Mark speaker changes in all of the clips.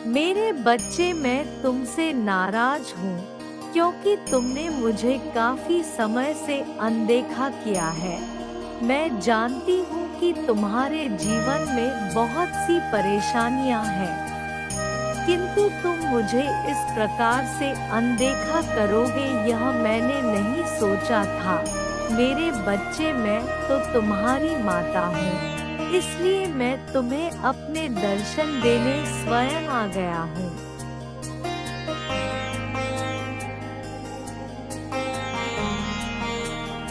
Speaker 1: मेरे बच्चे, मैं तुमसे नाराज हूँ क्योंकि तुमने मुझे काफी समय से अनदेखा किया है। मैं जानती हूँ कि तुम्हारे जीवन में बहुत सी परेशानियाँ हैं, किंतु तुम मुझे इस प्रकार से अनदेखा करोगे यह मैंने नहीं सोचा था। मेरे बच्चे, मैं तो तुम्हारी माता हूँ, इसलिए मैं तुम्हें अपने दर्शन देने स्वयं आ गया हूँ।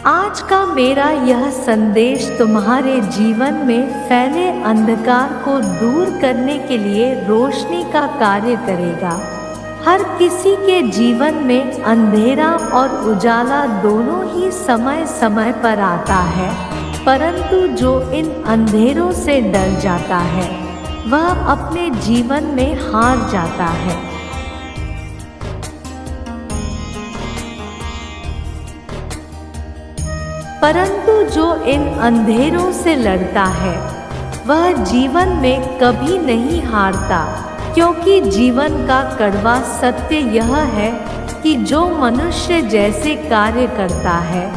Speaker 1: आज का मेरा यह संदेश तुम्हारे जीवन में फैले अंधकार को दूर करने के लिए रोशनी का कार्य करेगा। हर किसी के जीवन में अंधेरा और उजाला दोनों ही समय समय पर आता है, परंतु जो इन अंधेरों से डर जाता है वह अपने जीवन में हार जाता है। परंतु जो इन अंधेरों से लड़ता है वह जीवन में कभी नहीं हारता, क्योंकि जीवन का कड़वा सत्य यह है कि जो मनुष्य जैसे कार्य करता है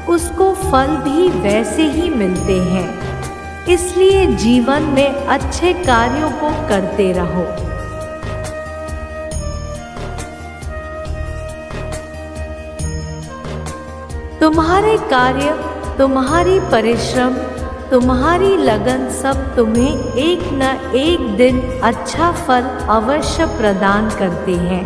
Speaker 1: उसको फल भी वैसे ही मिलते हैं। इसलिए जीवन में अच्छे कार्यों को करते रहो। तुम्हारे कार्य, तुम्हारी परिश्रम, तुम्हारी लगन सब तुम्हें एक न एक दिन अच्छा फल अवश्य प्रदान करते हैं।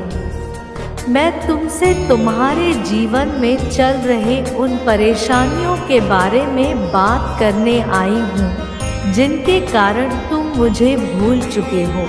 Speaker 1: मैं तुमसे तुम्हारे जीवन में चल रहे उन परेशानियों के बारे में बात करने आई हूँ जिनके कारण तुम मुझे भूल चुके हो।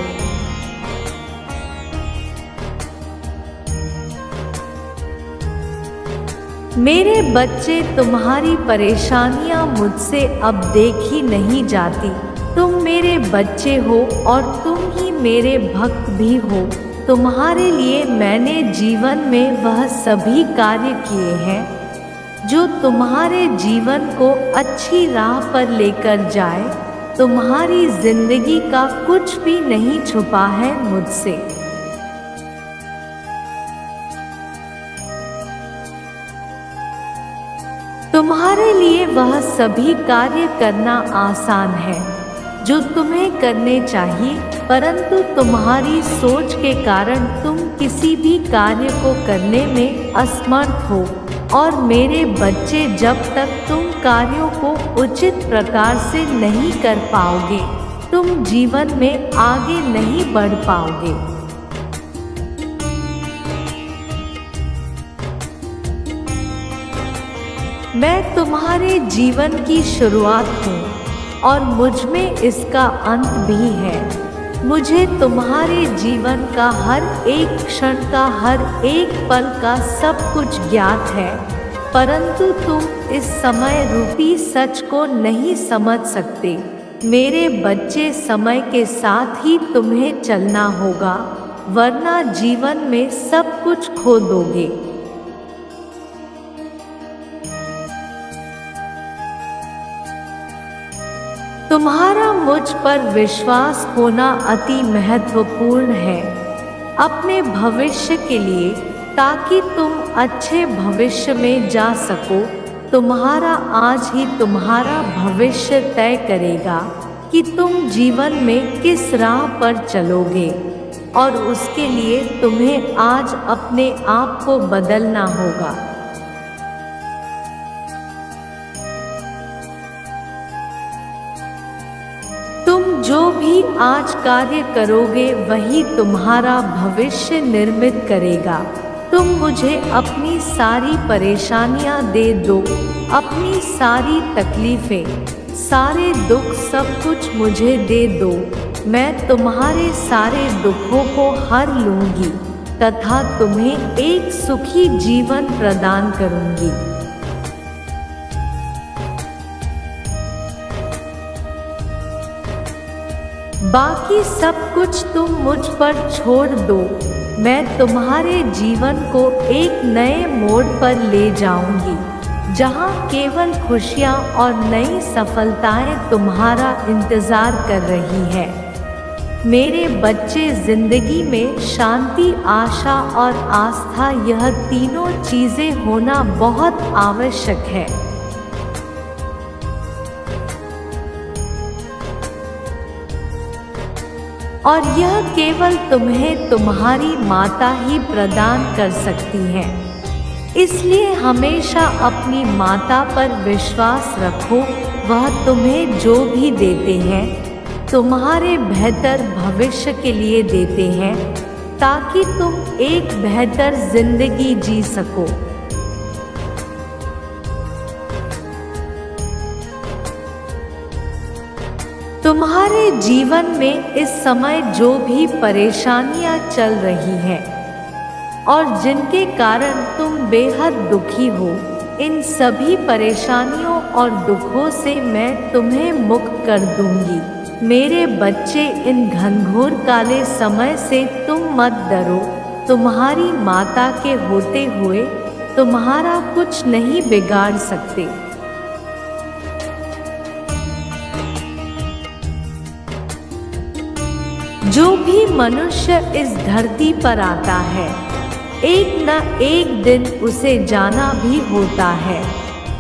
Speaker 1: मेरे बच्चे, तुम्हारी परेशानियां मुझसे अब देखी नहीं जाती। तुम मेरे बच्चे हो और तुम ही मेरे भक्त भी हो। तुम्हारे लिए मैंने जीवन में वह सभी कार्य किए हैं जो तुम्हारे जीवन को अच्छी राह पर लेकर जाए। तुम्हारी जिंदगी का कुछ भी नहीं छुपा है मुझसे। तुम्हारे लिए वह सभी कार्य करना आसान है जो तुम्हें करने चाहिए, परंतु तुम्हारी सोच के कारण तुम किसी भी कार्य को करने में असमर्थ हो। और मेरे बच्चे, जब तक तुम कार्यों को उचित प्रकार से नहीं कर पाओगे तुम जीवन में आगे नहीं बढ़ पाओगे। मैं तुम्हारे जीवन की शुरुआत हूँ और मुझ में इसका अंत भी है। मुझे तुम्हारे जीवन का हर एक क्षण का, हर एक पल का सब कुछ ज्ञात है, परंतु तुम इस समय रूपी सच को नहीं समझ सकते। मेरे बच्चे, समय के साथ ही तुम्हें चलना होगा, वरना जीवन में सब कुछ खो दोगे। तुम्हारा मुझ पर विश्वास होना अति महत्वपूर्ण है अपने भविष्य के लिए, ताकि तुम अच्छे भविष्य में जा सको। तुम्हारा आज ही तुम्हारा भविष्य तय करेगा कि तुम जीवन में किस राह पर चलोगे, और उसके लिए तुम्हें आज अपने आप को बदलना होगा। तुम जो भी आज कार्य करोगे वही तुम्हारा भविष्य निर्मित करेगा। तुम मुझे अपनी सारी परेशानियां दे दो, अपनी सारी तकलीफें, सारे दुख, सब कुछ मुझे दे दो। मैं तुम्हारे सारे दुखों को हर लूंगी तथा तुम्हें एक सुखी जीवन प्रदान करूंगी। बाकी सब कुछ तुम मुझ पर छोड़ दो। मैं तुम्हारे जीवन को एक नए मोड़ पर ले जाऊंगी, जहां केवल खुशियां और नई सफलताएं तुम्हारा इंतजार कर रही है। मेरे बच्चे, जिंदगी में शांति, आशा और आस्था, यह तीनों चीजें होना बहुत आवश्यक है। और यह केवल तुम्हें तुम्हारी माता ही प्रदान कर सकती है। इसलिए हमेशा अपनी माता पर विश्वास रखो। वह तुम्हें जो भी देते हैं तुम्हारे बेहतर भविष्य के लिए देते हैं, ताकि तुम एक बेहतर जिंदगी जी सको। तुम्हारे जीवन में इस समय जो भी परेशानियां चल रही हैं और जिनके कारण तुम बेहद दुखी हो, इन सभी परेशानियों और दुखों से मैं तुम्हें मुक्त कर दूंगी। मेरे बच्चे, इन घनघोर काले समय से तुम मत डरो। तुम्हारी माता के होते हुए तुम्हारा कुछ नहीं बिगाड़ सकते। जो भी मनुष्य इस धरती पर आता है, एक न एक दिन उसे जाना भी होता है।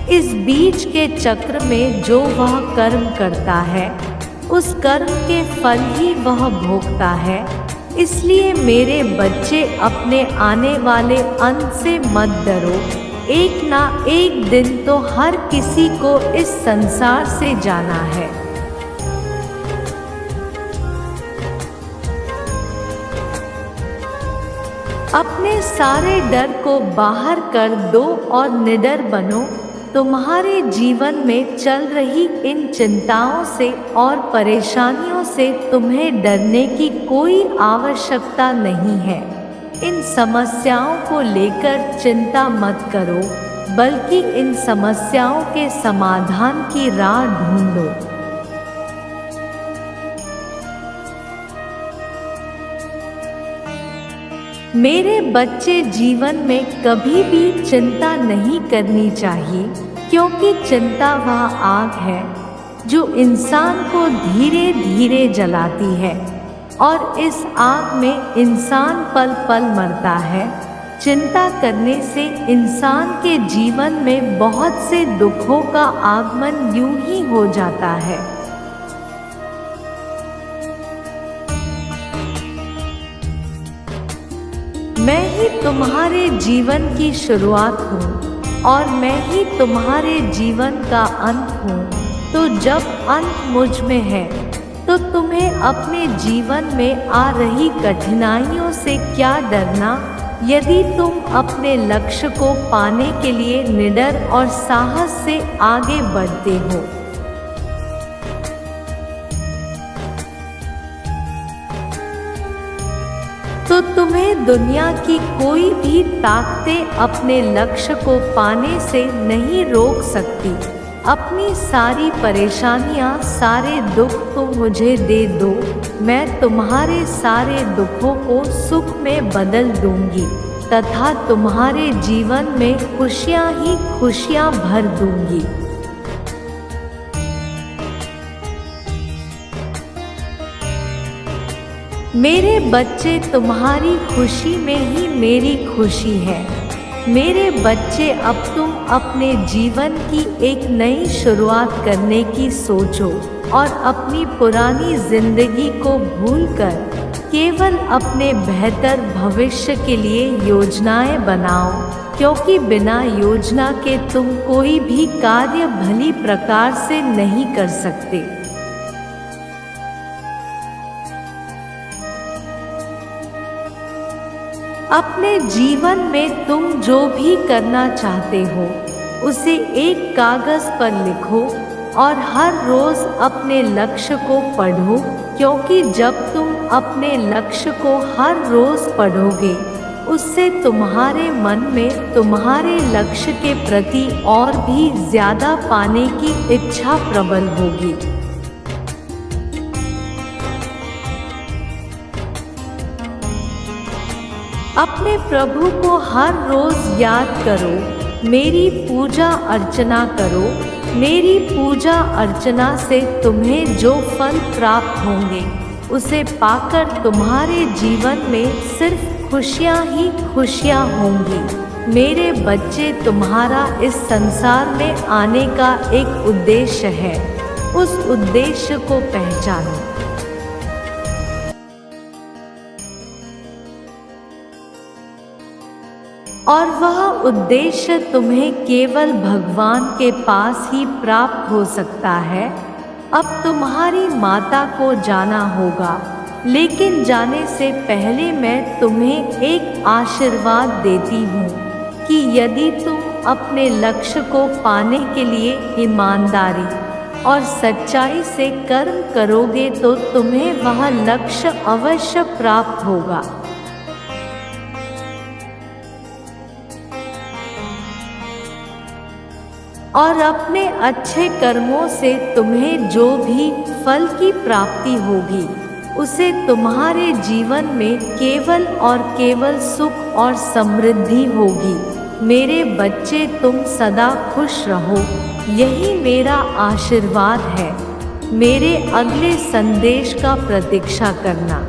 Speaker 1: इस बीच के चक्र में जो वह कर्म करता है, उस कर्म के फल ही वह भोगता है। इसलिए मेरे बच्चे, अपने आने वाले अंत से मत डरो। एक ना एक दिन तो हर किसी को इस संसार से जाना है। अपने सारे डर को बाहर कर दो और निडर बनो। तुम्हारे जीवन में चल रही इन चिंताओं से और परेशानियों से तुम्हें डरने की कोई आवश्यकता नहीं है। इन समस्याओं को लेकर चिंता मत करो, बल्कि इन समस्याओं के समाधान की राह ढूंढो। मेरे बच्चे, जीवन में कभी भी चिंता नहीं करनी चाहिए, क्योंकि चिंता वह आग है जो इंसान को धीरे धीरे जलाती है और इस आग में इंसान पल पल मरता है। चिंता करने से इंसान के जीवन में बहुत से दुखों का आगमन यूं ही हो जाता है। मैं ही तुम्हारे जीवन की शुरुआत हूँ और मैं ही तुम्हारे जीवन का अंत हूँ। तो जब अंत मुझ में है, तो तुम्हें अपने जीवन में आ रही कठिनाइयों से क्या डरना, यदि तुम अपने लक्ष्य को पाने के लिए निडर और साहस से आगे बढ़ते हो। तो तुम्हें दुनिया की कोई भी ताकतें अपने लक्ष्य को पाने से नहीं रोक सकती। अपनी सारी परेशानियां, सारे दुख तुम मुझे दे दो, मैं तुम्हारे सारे दुखों को सुख में बदल दूंगी तथा तुम्हारे जीवन में खुशियां ही खुशियां भर दूंगी। मेरे बच्चे, तुम्हारी खुशी में ही मेरी खुशी है। मेरे बच्चे, अब तुम अपने जीवन की एक नई शुरुआत करने की सोचो और अपनी पुरानी जिंदगी को भूलकर केवल अपने बेहतर भविष्य के लिए योजनाएं बनाओ, क्योंकि बिना योजना के तुम कोई भी कार्य भली प्रकार से नहीं कर सकते। अपने जीवन में तुम जो भी करना चाहते हो, उसे एक कागज पर लिखो और हर रोज अपने लक्ष्य को पढ़ो, क्योंकि जब तुम अपने लक्ष्य को हर रोज पढ़ोगे, उससे तुम्हारे मन में तुम्हारे लक्ष्य के प्रति और भी ज्यादा पाने की इच्छा प्रबल होगी। अपने प्रभु को हर रोज याद करो, मेरी पूजा अर्चना करो। मेरी पूजा अर्चना से तुम्हें जो फल प्राप्त होंगे, उसे पाकर तुम्हारे जीवन में सिर्फ खुशियाँ ही खुशियाँ होंगी। मेरे बच्चे, तुम्हारा इस संसार में आने का एक उद्देश्य है। उस उद्देश्य को पहचानो। और वह उद्देश्य तुम्हें केवल भगवान के पास ही प्राप्त हो सकता है। अब तुम्हारी माता को जाना होगा, लेकिन जाने से पहले मैं तुम्हें एक आशीर्वाद देती हूँ कि यदि तुम अपने लक्ष्य को पाने के लिए ईमानदारी और सच्चाई से कर्म करोगे तो तुम्हें वह लक्ष्य अवश्य प्राप्त होगा। और अपने अच्छे कर्मों से तुम्हें जो भी फल की प्राप्ति होगी उसे तुम्हारे जीवन में केवल और केवल सुख और समृद्धि होगी। मेरे बच्चे, तुम सदा खुश रहो, यही मेरा आशीर्वाद है। मेरे अगले संदेश का प्रतीक्षा करना।